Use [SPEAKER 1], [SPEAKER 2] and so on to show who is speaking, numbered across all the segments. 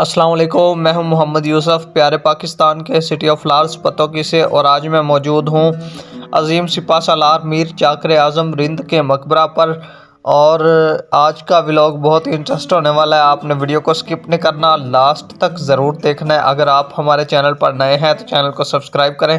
[SPEAKER 1] अस्सलाम वालेकुम, मैं हूं मोहम्मद यूसुफ, प्यारे पाकिस्तान के सिटी ऑफ लार्स पतोकी से। और आज मैं मौजूद हूं अजीम सिपा सालार मीर चाकर आज़म रिंद के मकबरा पर। और आज का व्लॉग बहुत ही इंटरेस्ट होने वाला है। आपने वीडियो को स्किप नहीं करना, लास्ट तक ज़रूर देखना है। अगर आप हमारे चैनल पर नए हैं तो चैनल को सब्सक्राइब करें,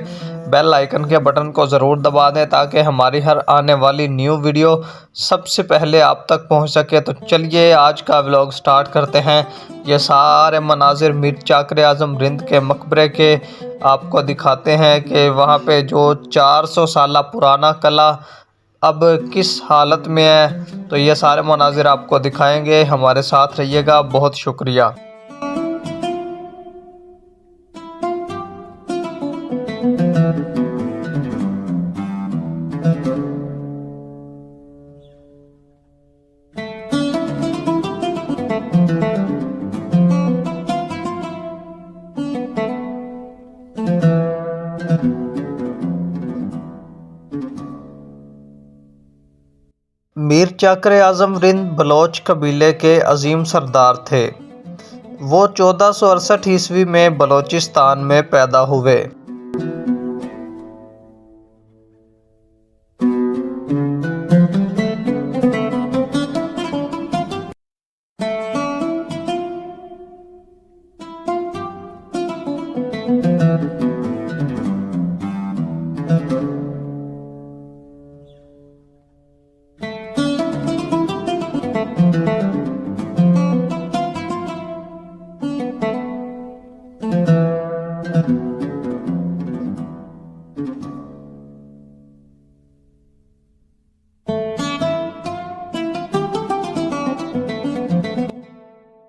[SPEAKER 1] बेल आइकन के बटन को ज़रूर दबा दें ताकि हमारी हर आने वाली न्यू वीडियो सबसे पहले आप तक पहुंच सके। तो चलिए आज का व्लॉग स्टार्ट करते हैं। ये सारे मनाजिर मीर चाकर आज़म रिंद के मकबरे के आपको दिखाते हैं कि वहाँ पे जो 400 साल पुराना किला अब किस हालत में है। तो ये सारे मनाजिर आपको दिखाएंगे, हमारे साथ रहिएगा। बहुत शुक्रिया। मीर चाकर आज़म रिंद बलोच कबीले के अजीम सरदार थे। वो 1468 ईस्वी में बलोचिस्तान में पैदा हुए।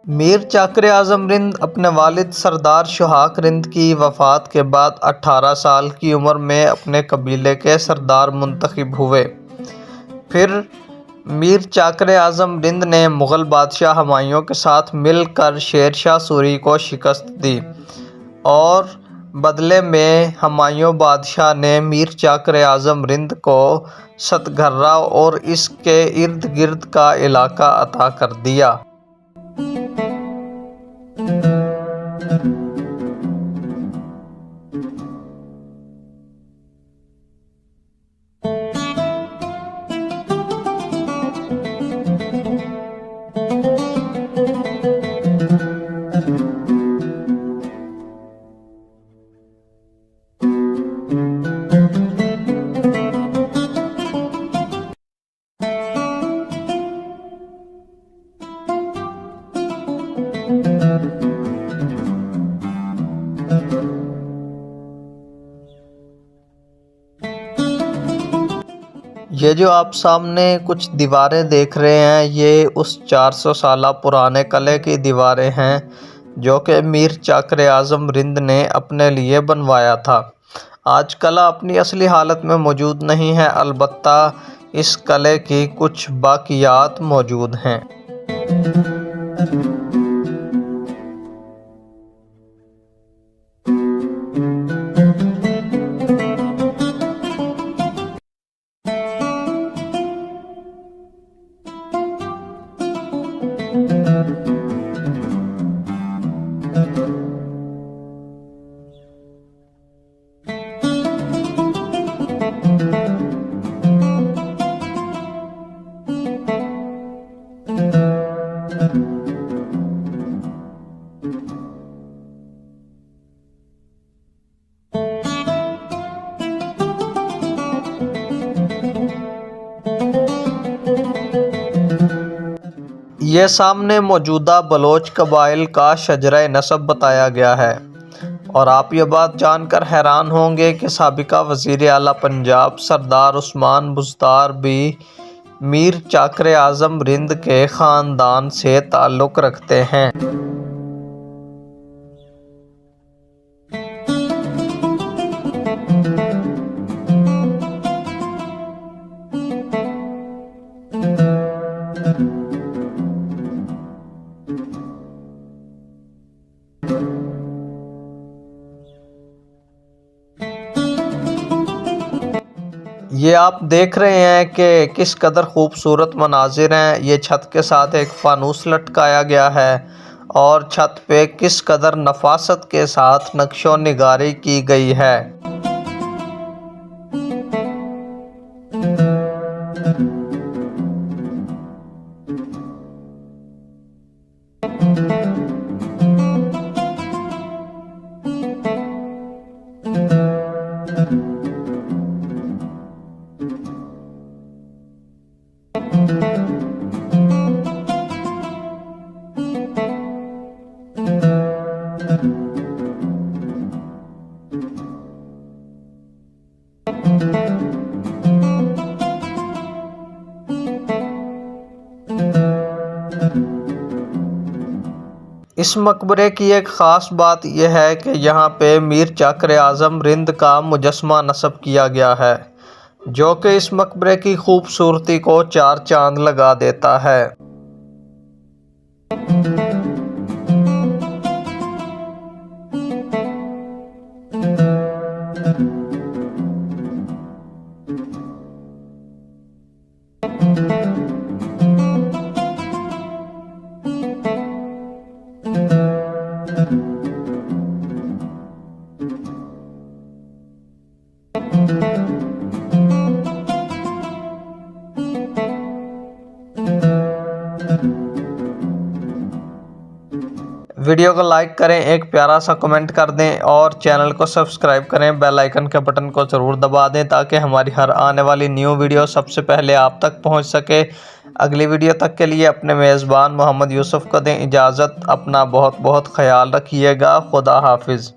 [SPEAKER 1] मीर चाकर आज़म रिंद अपने वालिद सरदार शुहाक रिंद की वफ़ात के बाद 18 साल की उम्र में अपने कबीले के सरदार मुंतखब हुए। फिर मीर चाकर आज़म रिंद ने मुग़ल बादशाह हुमायूं के साथ मिलकर शेर शाह सूरी को शिकस्त दी और बदले में हुमायूं बादशाह ने मीर चाकर आज़म रिंद को सतघर्रा और इसके इर्द गिर्द का इलाका अता कर दिया। ये जो आप सामने कुछ दीवारें देख रहे हैं, ये उस 400 साल पुराने किले की दीवारें हैं जो कि मीर चाकर आज़म रिंद ने अपने लिए बनवाया था। आज किला अपनी असली हालत में मौजूद नहीं है, अलबत्ता इस किले की कुछ बाकियात मौजूद हैं। ये सामने मौजूदा बलोच कबाइल का शजरा नसब बताया गया है। और आप ये बात जानकर हैरान होंगे कि साबिका वज़ीर आला पंजाब सरदार उस्मान बुज़दार भी मीर चाकर आज़म रिंद के ख़ानदान से ताल्लुक़ रखते हैं। ये आप देख रहे हैं कि किस कदर खूबसूरत मनाजिर हैं। ये छत के साथ एक फानूस लटकाया गया है और छत पे किस कदर नफासत के साथ नक्शो निगारी की गई है। इस मकबरे की एक ख़ास बात यह है कि यहाँ पे मीर जाकिर आज़म रिंद का मुजस्समा नस्ब किया गया है, जो कि इस मकबरे की खूबसूरती को चार चांद लगा देता है। वीडियो को लाइक करें, एक प्यारा सा कमेंट कर दें और चैनल को सब्सक्राइब करें। बेल आइकन के बटन को ज़रूर दबा दें ताकि हमारी हर आने वाली न्यू वीडियो सबसे पहले आप तक पहुंच सके। अगली वीडियो तक के लिए अपने मेज़बान मोहम्मद यूसुफ को दें इजाज़त। अपना बहुत बहुत ख्याल रखिएगा। खुदा हाफिज़।